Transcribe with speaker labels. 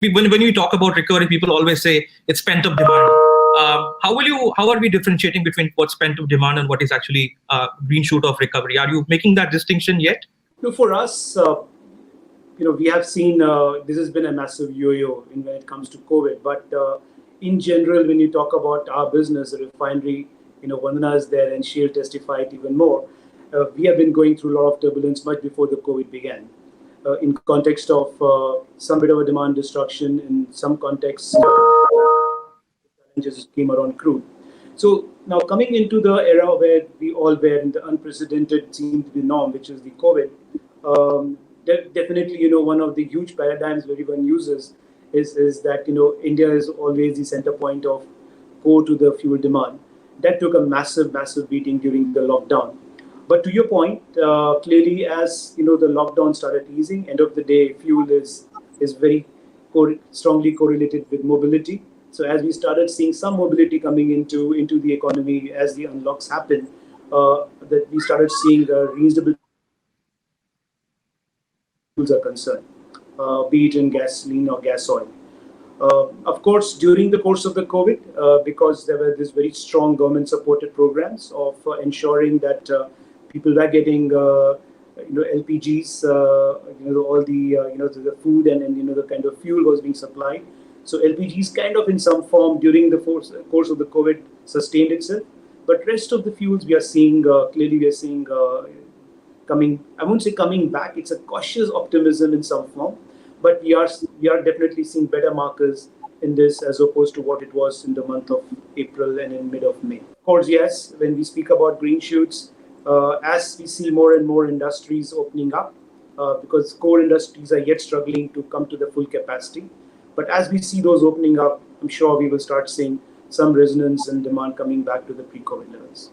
Speaker 1: when you talk about recovery, people always say it's pent-up demand. How are we differentiating between what's pent-up demand and what is actually green shoot of recovery? Are you making that distinction yet?
Speaker 2: No, for us, we have seen this has been a massive yo-yo when it comes to COVID. But in general, when you talk about our business, the refinery, Vandana is there and she'll testify it even more. We have been going through a lot of turbulence much before the COVID began. In context of some bit of a demand destruction, in some context, challenges came around crude. So now coming into the era where we all were in the unprecedented seemed to be norm, which is the COVID, definitely, one of the huge paradigms everyone uses is that, India is always the center point of core to the fuel demand. That took a massive, massive beating during the lockdown. But to your point, clearly, as the lockdown started easing, end of the day, fuel is very strongly correlated with mobility. So as we started seeing some mobility coming into the economy as the unlocks happened, that we started seeing reasonable fuels are concerned, be it in gasoline or gas oil. Of course, during the course of the COVID, because there were these very strong government-supported programs of ensuring that people were getting, LPGs, all the food and the kind of fuel was being supplied. So LPGs kind of in some form during the course of the COVID sustained itself. But rest of the fuels we are seeing, clearly we are seeing coming, I won't say coming back, it's a cautious optimism in some form. But we are definitely seeing better markers in this as opposed to what it was in the month of April and in mid of May. Of course, yes, when we speak about green shoots, as we see more and more industries opening up, because core industries are yet struggling to come to the full capacity. But as we see those opening up, I'm sure we will start seeing some resonance and demand coming back to the pre-COVID levels.